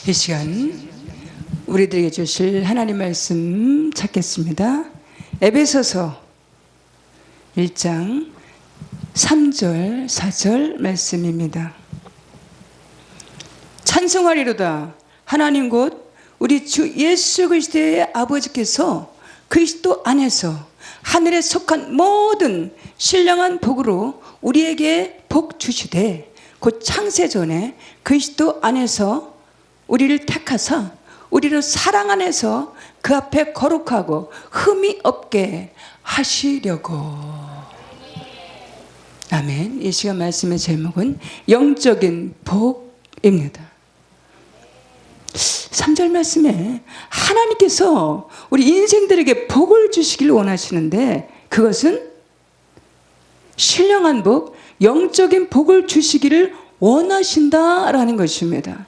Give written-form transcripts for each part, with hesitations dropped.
이 시간 우리들에게 주실 하나님 말씀 찾겠습니다. 에베소서 1장 3절 4절 말씀입니다. 찬송하리로다. 하나님 곧 우리 주 예수 그리스도의 아버지께서 그리스도 안에서 하늘에 속한 모든 신령한 복으로 우리에게 복 주시되 곧 창세전에 그리스도 안에서 우리를 택하사 우리를 사랑 안에서 그 앞에 거룩하고 흠이 없게 하시려고. 아멘. 이 시간 말씀의 제목은 영적인 복입니다. 3절 말씀에 하나님께서 우리 인생들에게 복을 주시길 원하시는데 그것은 신령한 복, 영적인 복을 주시기를 원하신다라는 것입니다.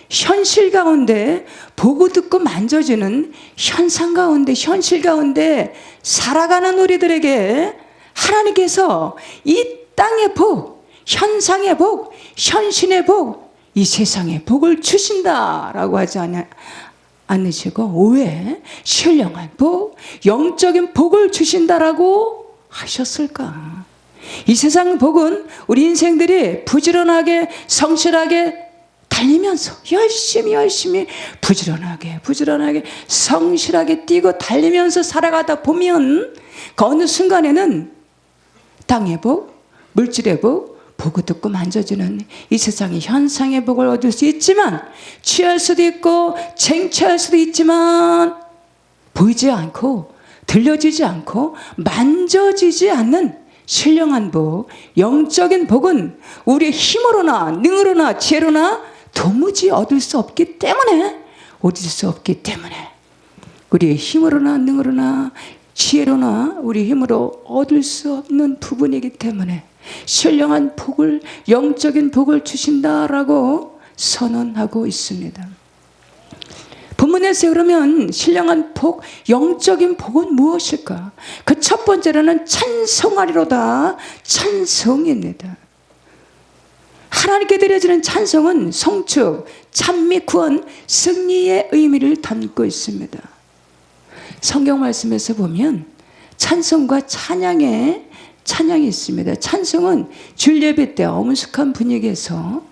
현실 가운데 보고 듣고 만져지는 현상 가운데, 현실 가운데 살아가는 우리들에게 하나님께서 이 땅의 복, 현상의 복, 현실의 복, 이 세상의 복을 주신다라고 하지 않으시고 왜 신령한 복, 영적인 복을 주신다라고 하셨을까? 이 세상 복은 우리 인생들이 부지런하게 성실하게 달리면서 열심히 부지런하게 성실하게 뛰고 달리면서 살아가다 보면 그 어느 순간에는 땅의 복, 물질의 복, 보고 듣고 만져지는 이 세상의 현상의 복을 얻을 수 있지만 취할 수도 있고 쟁취할 수도 있지만 보이지 않고 들려지지 않고 만져지지 않는 신령한 복, 영적인 복은 우리의 힘으로나 능으로나 지혜로나 도무지 얻을 수 없기 때문에 우리의 힘으로나 능으로나 지혜로나 우리 힘으로 얻을 수 없는 부분이기 때문에 신령한 복을, 영적인 복을 주신다라고 선언하고 있습니다. 본문에서 그러면 신령한 복, 영적인 복은 무엇일까? 그 첫 번째로는 찬송하리로다. 찬송입니다. 하나님께 드려지는 찬송은 송축, 찬미, 구원, 승리의 의미를 담고 있습니다. 성경 말씀에서 보면 찬송과 찬양이 있습니다. 찬송은 줄 예배 때 엄숙한 분위기에서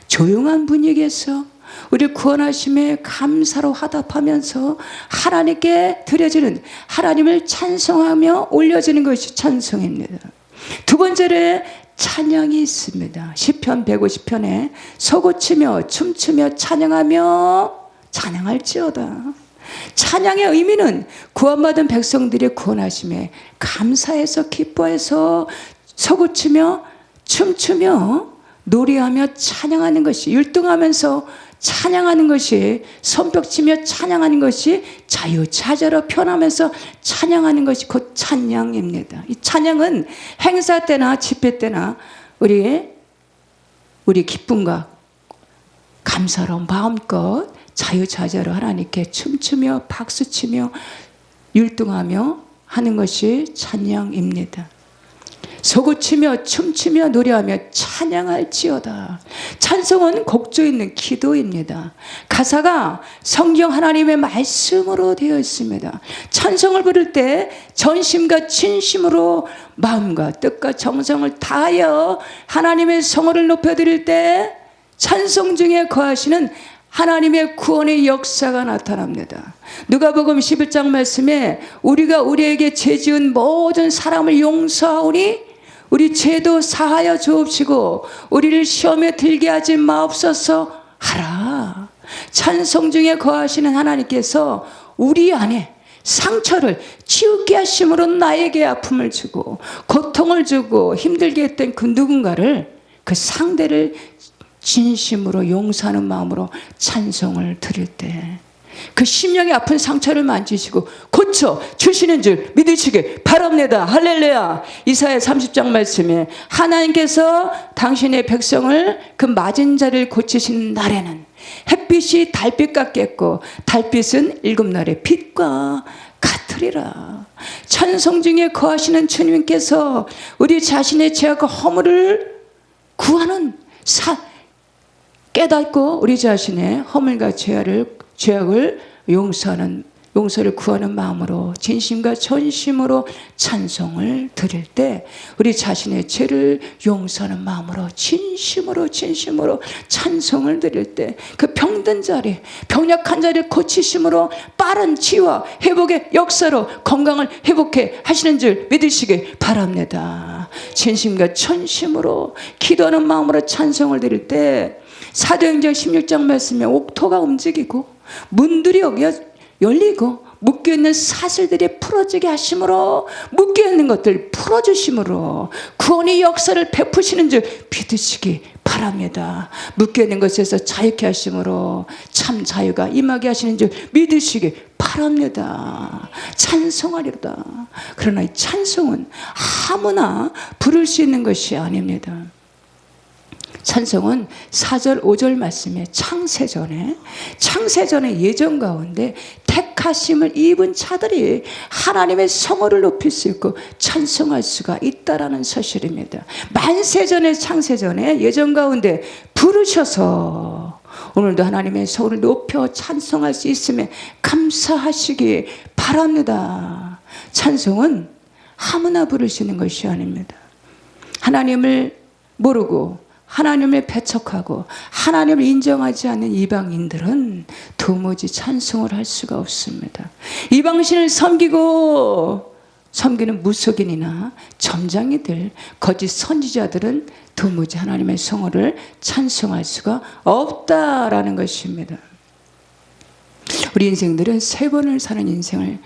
조용한 분위기에서 우리 구원하심에 감사로 화답하면서 하나님께 드려지는 하나님을 찬송하며 올려지는 것이 찬송입니다. 두 번째로 찬양이 있습니다. 시편 150편에 서고치며 춤추며 찬양할지어다. 찬양의 의미는 구원받은 백성들의 구원하심에 감사해서 기뻐해서 서고치며 춤추며 노래하며 찬양하는 것이, 율동하면서 찬양하는 것이, 손뼉치며 찬양하는 것이, 자유자재로 표현하면서 찬양하는 것이 곧 찬양입니다. 이 찬양은 행사 때나 집회 때나 우리 기쁨과 감사로 마음껏 자유자재로 하나님께 춤추며 박수치며 율동하며 하는 것이 찬양입니다. 서고치며 춤추며 노래하며 찬양할지어다. 찬송은 곡조 있는 기도입니다. 가사가 성경 하나님의 말씀으로 되어 있습니다. 찬송을 부를 때 전심과 진심으로 마음과 뜻과 정성을 다하여 하나님의 성호를 높여드릴 때 찬송 중에 거하시는 하나님의 구원의 역사가 나타납니다. 누가복음 11장 말씀에 우리가 우리에게 죄지은 모든 사람을 용서하오니 우리 죄도 사하여 주옵시고 우리를 시험에 들게 하지 마옵소서 하라. 찬송 중에 거하시는 하나님께서 우리 안에 상처를 치우게 하심으로 나에게 아픔을 주고 고통을 주고 힘들게 했던 그 누군가를, 그 상대를 진심으로 용서하는 마음으로 찬송을 드릴 때 그 심령의 아픈 상처를 만지시고 고쳐 주시는 줄 믿으시길 바랍니다. 할렐루야. 이사야 30장 말씀에 하나님께서 당신의 백성을 그 맞은 자를 고치시는 날에는 햇빛이 달빛 같겠고 달빛은 일곱 날의 빛과 같으리라. 찬송 중에 거하시는 주님께서 우리 자신의 죄악과 허물을 구하는 깨닫고 우리 자신의 허물과 죄악을 용서를 구하는 마음으로 진심과 전심으로 찬송을 드릴 때, 우리 자신의 죄를 용서하는 마음으로 진심으로 찬송을 드릴 때, 그 병든 자리, 병약한 자리를 고치심으로 빠른 치유와 회복의 역사로 건강을 회복해 하시는 줄 믿으시기 바랍니다. 진심과 전심으로 기도하는 마음으로 찬송을 드릴 때, 사도행전 16장 말씀에 옥토가 움직이고 문들이 열리고 묶여있는 사슬들이 풀어지게 하심으로, 묶여있는 것들 풀어주심으로 구원의 역사를 베푸시는 줄 믿으시기 바랍니다. 묶여있는 것에서 자유케 하심으로 참 자유가 임하게 하시는 줄 믿으시기 바랍니다. 찬송하리로다. 그러나 이 찬송은 아무나 부를 수 있는 것이 아닙니다. 찬송은 4절 5절 말씀에 창세전에 예전 가운데 택하심을 입은 자들이 하나님의 성호를 높일 수 있고 찬송할 수가 있다라는 사실입니다. 만세전에 창세전에 예전 가운데 부르셔서 오늘도 하나님의 성호를 높여 찬송할 수 있음에 감사하시기 바랍니다. 찬송은 아무나 부를 수 있는 것이 아닙니다. 하나님을 모르고 하나님을 배척하고 하나님을 인정하지 않는 이방인들은 도무지 찬송을 할 수가 없습니다. 이방신을 섬기는 무속인이나 점장이들, 거짓 선지자들은 도무지 하나님의 성호를 찬송할 수가 없다라는 것입니다. 우리 인생들은 세 번을 사는 인생을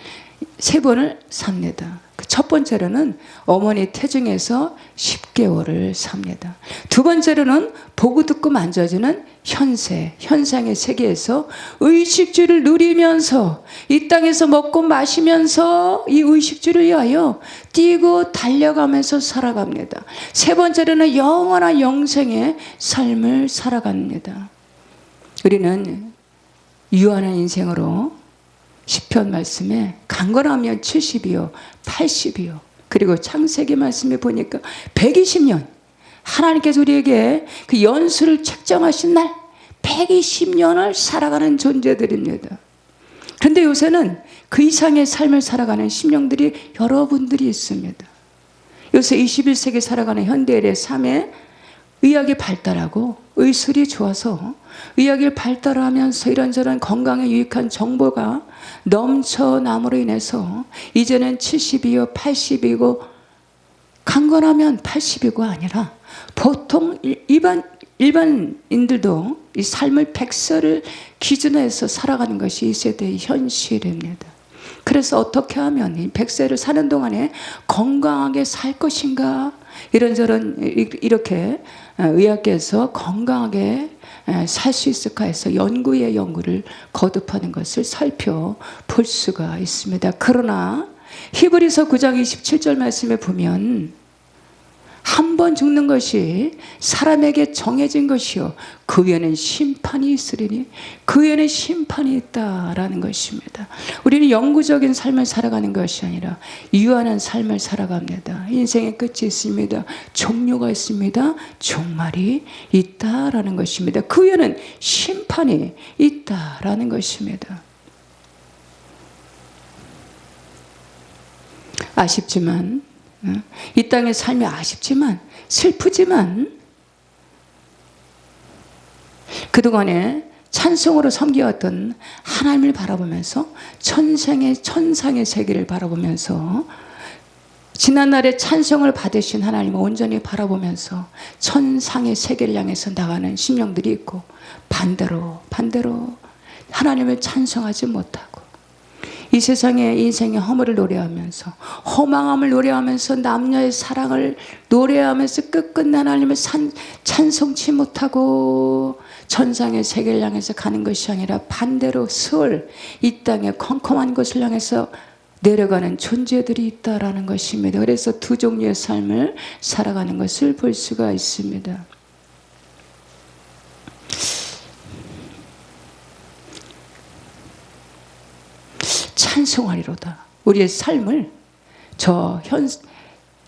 세 번을 삽니다. 첫 번째로는 어머니 태중에서 10개월을 삽니다. 두 번째로는 보고 듣고 만져지는 현상의 세계에서 의식주를 누리면서 이 땅에서 먹고 마시면서 이 의식주를 위하여 뛰고 달려가면서 살아갑니다. 세 번째로는 영원한 영생의 삶을 살아갑니다. 우리는 유한한 인생으로 시편 말씀에 강건하면 70이요 80이요 그리고 창세기 말씀에 보니까 120년, 하나님께서 우리에게 그 연수를 책정하신 날 120년을 살아가는 존재들입니다. 그런데 요새는 그 이상의 삶을 살아가는 심령들이 여러분들이 있습니다. 요새 21세기 살아가는 현대인의 삶에 의학이 발달하고 의술이 좋아서 의학이 발달하면서 이런저런 건강에 유익한 정보가 넘쳐남으로 인해서 이제는 70이요 80이고 강건하면 80이고 아니라 보통 일반인들도 이 삶을 100세를 기준으로 해서 살아가는 것이 이 세대의 현실입니다. 그래서 어떻게 하면 이 100세를 사는 동안에 건강하게 살 것인가, 이런저런 이렇게 의학계에서 건강하게 살 수 있을까 해서 연구의 연구를 거듭하는 것을 살펴볼 수가 있습니다. 그러나 히브리서 9장 27절 말씀에 보면 한 번 죽는 것이 사람에게 정해진 것이요 그 위에는 심판이 있으리니 그 위에는 심판이 있다라는 것입니다. 우리는 영구적인 삶을 살아가는 것이 아니라 유한한 삶을 살아갑니다. 인생의 끝이 있습니다. 종료가 있습니다. 종말이 있다라는 것입니다. 그 위에는 심판이 있다라는 것입니다. 아쉽지만 이 땅의 삶이 아쉽지만 슬프지만 그동안에 찬송으로 섬겨왔던 하나님을 바라보면서 천상의 세계를 바라보면서 지난날에 찬송을 받으신 하나님을 온전히 바라보면서 천상의 세계를 향해서 나가는 심령들이 있고 반대로 하나님을 찬송하지 못하고 이 세상의 인생의 허물을 노래하면서 허망함을 노래하면서 남녀의 사랑을 노래하면서 끝끝난 하나님을 찬송치 못하고 천상의 세계를 향해서 가는 것이 아니라 반대로 스월 이 땅의 컴컴한 곳을 향해서 내려가는 존재들이 있다라는 것입니다. 그래서 두 종류의 삶을 살아가는 것을 볼 수가 있습니다. 찬송하리로다. 우리의 삶을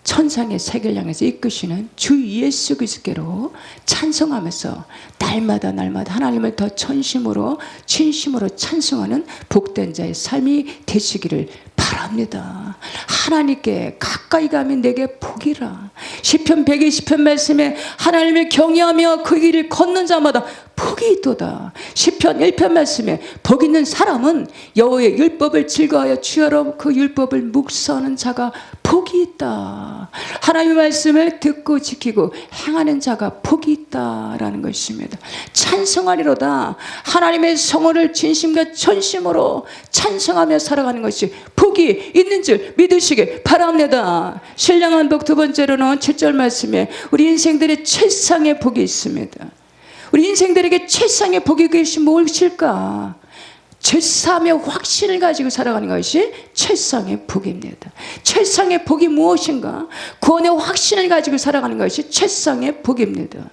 천상의 세계를 향해서 이끄시는 주 예수 그리스도께로 찬송하면서 날마다 하나님을 더 전심으로 진심으로 찬송하는 복된 자의 삶이 되시기를 바랍니다. 하나님께 가까이 가면 내게 복이라. 시편 120편 말씀에 하나님을 경외하며 그 길을 걷는 자마다 복이 있도다. 시편 1편 말씀에 복 있는 사람은 여호와의 율법을 즐거워하여 주야로 그 율법을 묵상하는 자가 복이 있다. 하나님의 말씀을 듣고 지키고 행하는 자가 복이 있다라는 것입니다. 찬송하리로다. 하나님의 성호를 진심과 전심으로 찬송하며 살아가는 것이 복이 있는 줄 믿으시길 바랍니다. 신령한 복 두 번째로는 7절 말씀에 우리 인생들의 최상의 복이 있습니다. 우리 인생들에게 최상의 복이 그것이 무엇일까? 죄사함의 확신을 가지고 살아가는 것이 최상의 복입니다. 최상의 복이 무엇인가? 구원의 확신을 가지고 살아가는 것이 최상의 복입니다.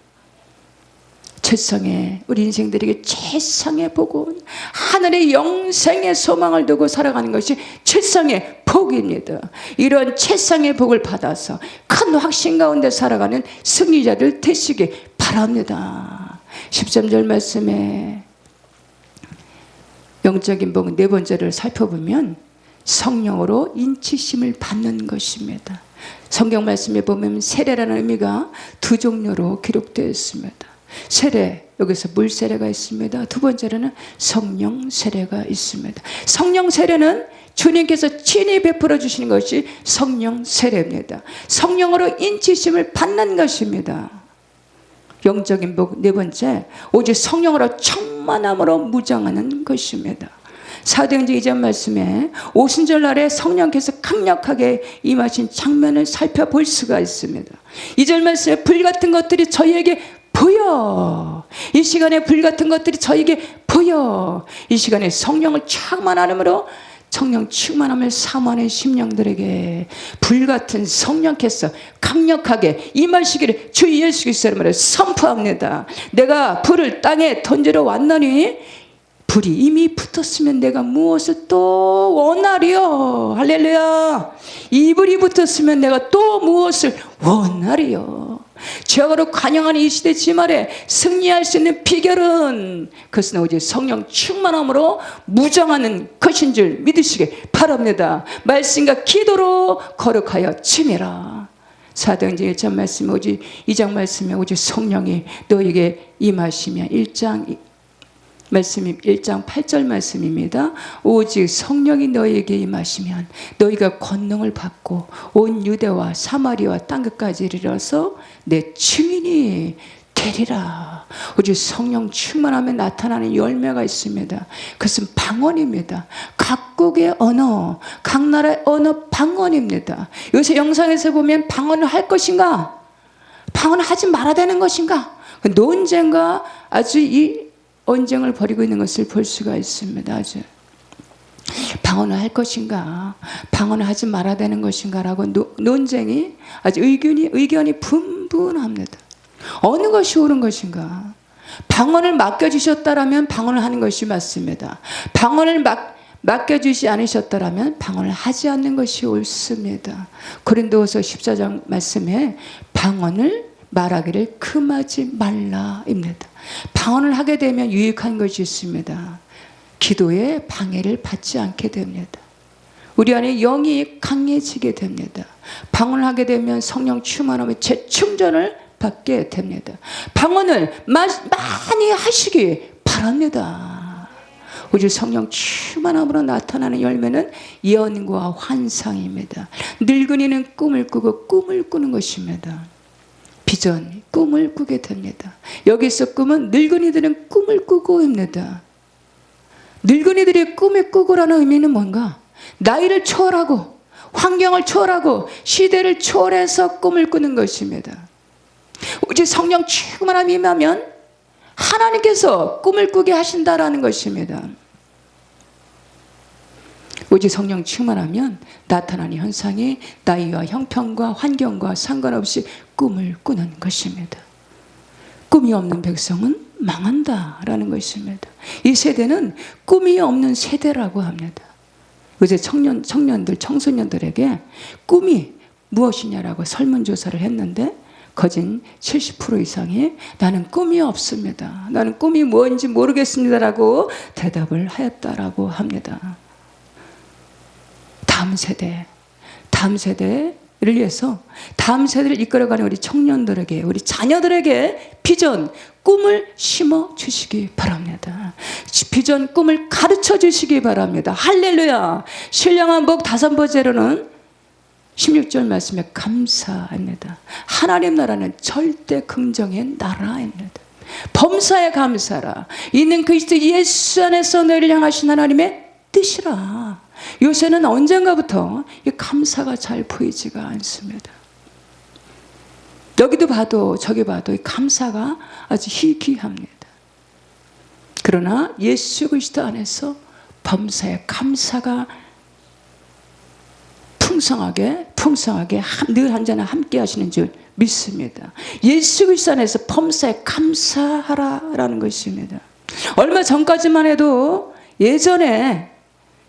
우리 인생들에게 최상의 복은 하늘의 영생의 소망을 두고 살아가는 것이 최상의 복입니다. 이런 최상의 복을 받아서 큰 확신 가운데 살아가는 승리자들 되시기 바랍니다. 13절 말씀에 영적인 복 네 번째를 살펴보면 성령으로 인치심을 받는 것입니다. 성경 말씀에 보면 세례라는 의미가 두 종류로 기록되어 있습니다. 세례, 여기서 물 세례가 있습니다. 두 번째로는 성령 세례가 있습니다. 성령 세례는 주님께서 친히 베풀어 주시는 것이 성령 세례입니다. 성령으로 인치심을 받는 것입니다. 영적인 복 네 번째, 오직 성령으로 충만함으로 무장하는 것입니다. 사도행전 2장 말씀에 오순절 날에 성령께서 강력하게 임하신 장면을 살펴볼 수가 있습니다. 2절 말씀에 불같은 것들이 저희에게 보여. 이 시간에 불같은 것들이 저에게 보여. 이 시간에 성령을 충만함으로 성령 충만함을 사모하는 심령들에게 불같은 성령께서 강력하게 임하시기를 주 예수 그리스도의 이름으로 선포합니다. 내가 불을 땅에 던지러 왔노니 불이 이미 붙었으면 내가 무엇을 또 원하리요. 할렐루야. 이 불이 붙었으면 내가 또 무엇을 원하리요. 죄악으로 관영하는 이 시대 지말에 승리할 수 있는 비결은 그것은 오직 성령 충만함으로 무장하는 것인 줄 믿으시기 바랍니다. 말씀과 기도로 거룩하여 지내라. 사도행전 1장 말씀에 오직 2장 말씀에 오직 성령이 너에게 임하시면 1장 말씀이 1장 8절 말씀입니다. 오직 성령이 너에게 임하시면 너희가 권능을 받고 온 유대와 사마리아와 땅끝까지 이르러서 내 증인이 되리라. 오직 성령 충만하면 나타나는 열매가 있습니다. 그것은 방언입니다. 각국의 언어, 각 나라의 언어 방언입니다. 요새 영상에서 보면 방언을 할 것인가? 방언을 하지 말아야 되는 것인가? 논쟁과 아주 이 언쟁을 벌이고 있는 것을 볼 수가 있습니다. 아주 방언을 할 것인가, 방언을 하지 말아야 되는 것인가라고 논쟁이 아주 의견이 분분합니다. 어느 것이 옳은 것인가? 방언을 맡겨주셨다라면 방언을 하는 것이 맞습니다. 방언을 맡겨주지 않으셨다라면 방언을 하지 않는 것이 옳습니다. 고린도후서 14장 말씀에 방언을 말하기를 금하지 말라입니다. 방언을 하게 되면 유익한 것이 있습니다. 기도에 방해를 받지 않게 됩니다. 우리 안에 영이 강해지게 됩니다. 방언을 하게 되면 성령 충만함의 재충전을 받게 됩니다. 방언을 많이 하시기 바랍니다. 오직 성령 충만함으로 나타나는 열매는 예언과 환상입니다. 늙은이는 꿈을 꾸고 꿈을 꾸는 것입니다. 비전, 꿈을 꾸게 됩니다. 여기서 꿈은 늙은이들은 꿈을 꾸고입니다. 늙은이들의 꿈을 꾸고라는 의미는 뭔가? 나이를 초월하고 환경을 초월하고 시대를 초월해서 꿈을 꾸는 것입니다. 오직 성령 충만함이 임하면 하나님께서 꿈을 꾸게 하신다라는 것입니다. 오직 성령 충만하면 나타나는 현상이 나이와 형편과 환경과 상관없이 꿈을 꾸는 것입니다. 꿈이 없는 백성은 망한다라는 것입니다. 이 세대는 꿈이 없는 세대라고 합니다. 요새 청년들, 청소년들에게 꿈이 무엇이냐라고 설문조사를 했는데 거진 70% 이상이 나는 꿈이 없습니다. 나는 꿈이 뭔지 모르겠습니다라고 대답을 하였다라고 합니다. 다음 세대를 위해서 다음 세대를 이끌어가는 우리 청년들에게, 우리 자녀들에게 비전, 꿈을 심어 주시기 바랍니다. 비전, 꿈을 가르쳐 주시기 바랍니다. 할렐루야. 신령한 복 5번째로는 16절 말씀에 감사입니다. 하나님 나라는 절대 긍정의 나라입니다. 범사에 감사라. 있는 그리스도 예수 안에서 너희를 향하신 하나님의 뜻이라. 요새는 언젠가부터 이 감사가 잘 보이지가 않습니다. 여기도 봐도 저기 봐도 이 감사가 아주 희귀합니다. 그러나 예수 그리스도 안에서 범사에 감사가 풍성하게 늘 한자나 함께 하시는 줄 믿습니다. 예수 그리스도 안에서 범사에 감사하라라는 것입니다. 얼마 전까지만 해도 예전에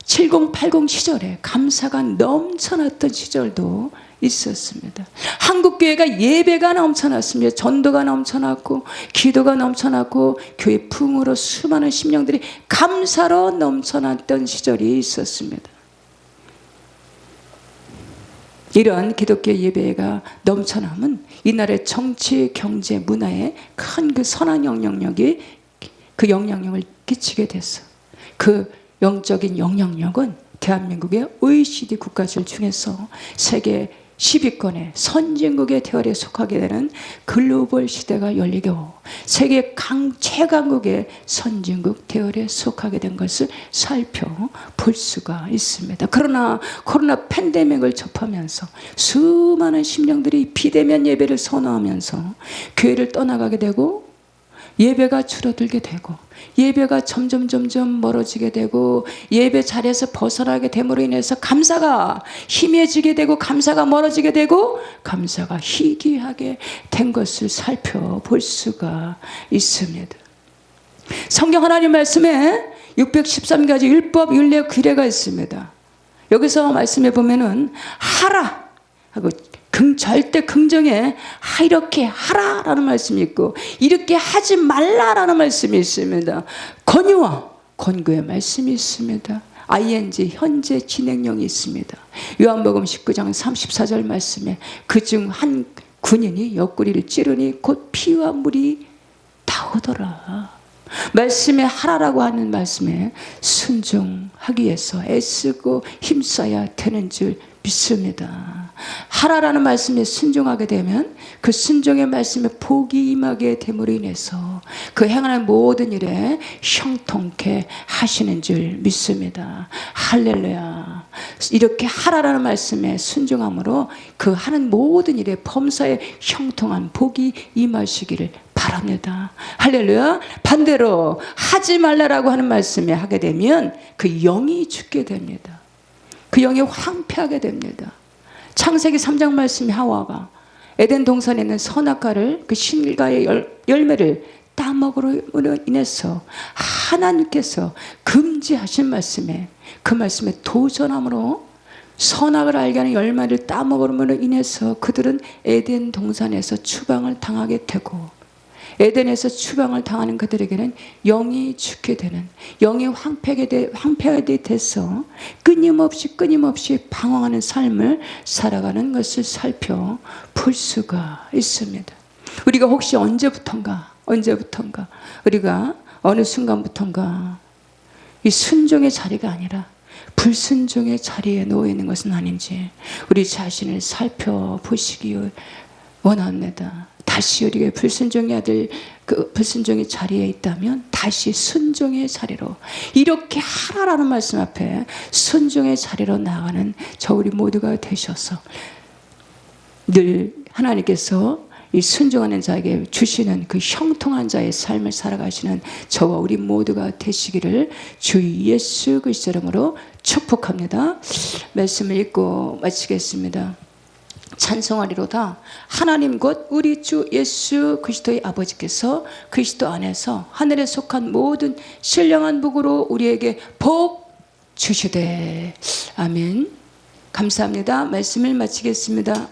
7080 시절에 감사가 넘쳐났던 시절도 있었습니다. 한국교회가 예배가 넘쳐났습니다. 전도가 넘쳐났고 기도가 넘쳐났고 교회 풍으로 수많은 심령들이 감사로 넘쳐났던 시절이 있었습니다. 이런 기독교 예배가 넘쳐남은 이날의 정치, 경제, 문화에 큰 그 선한 영향력이 그 영향력을 끼치게 됐어. 그 영적인 영향력은 대한민국의 OECD 국가들 중에서 세계 10위권의 선진국의 대열에 속하게 되는 글로벌 시대가 열리고 세계 최강국의 선진국 대열에 속하게 된 것을 살펴볼 수가 있습니다. 그러나 코로나 팬데믹을 접하면서 수많은 심령들이 비대면 예배를 선호하면서 교회를 떠나가게 되고 예배가 줄어들게 되고 예배가 점점 멀어지게 되고 예배 자리에서 벗어나게 됨으로 인해서 감사가 희미해지게 되고 감사가 멀어지게 되고 감사가 희귀하게 된 것을 살펴볼 수가 있습니다. 성경 하나님 말씀에 613가지 율법, 율례, 규례가 있습니다. 여기서 말씀해 보면은 하라 하고 절대 긍정에 이렇게 하라라는 말씀이 있고 이렇게 하지 말라라는 말씀이 있습니다. 권유와 권고의 말씀이 있습니다. ing 현재 진행형이 있습니다. 요한복음 19장 34절 말씀에 그중 한 군인이 옆구리를 찌르니 곧 피와 물이 나오더라. 말씀에 하라라고 하는 말씀에 순종하기 위해서 애쓰고 힘써야 되는 줄 믿습니다. 하라라는 말씀에 순종하게 되면 그 순종의 말씀에 복이 임하게 됨으로 인해서 그 행하는 모든 일에 형통케 하시는 줄 믿습니다. 할렐루야. 이렇게 하라라는 말씀에 순종함으로 그 하는 모든 일에 범사에 형통한 복이 임하시기를 바랍니다. 할렐루야. 반대로 하지 말라라고 하는 말씀에 하게 되면 그 영이 죽게 됩니다. 그 영이 황폐하게 됩니다. 창세기 3장 말씀이 하와가 에덴 동산에 있는 선악과를 그 신과의 열매를 따먹으로 인해서 하나님께서 금지하신 말씀에 그 말씀에 도전함으로 선악을 알게 하는 열매를 따먹으로 인해서 그들은 에덴 동산에서 추방을 당하게 되고 에덴에서 추방을 당하는 그들에게는 영이 죽게 되는 영이 황폐하게 돼서 끊임없이 방황하는 삶을 살아가는 것을 살펴볼 수가 있습니다. 우리가 혹시 언제부턴가 우리가 어느 순간부턴가 이 순종의 자리가 아니라 불순종의 자리에 놓여 있는 것은 아닌지 우리 자신을 살펴보시기 원합니다. 다시 우리가 불순종의 아들, 그 불순종의 자리에 있다면 다시 순종의 자리로 이렇게 하라라는 말씀 앞에 순종의 자리로 나아가는 저 우리 모두가 되셔서 늘 하나님께서 이 순종하는 자에게 주시는 그 형통한 자의 삶을 살아가시는 저와 우리 모두가 되시기를 주 예수 그리스도 이름으로 축복합니다. 말씀을 읽고 마치겠습니다. 찬송하리로다. 하나님 곧 우리 주 예수 그리스도의 아버지께서 그리스도 안에서 하늘에 속한 모든 신령한 복으로 우리에게 복 주시되 아멘. 감사합니다. 말씀을 마치겠습니다.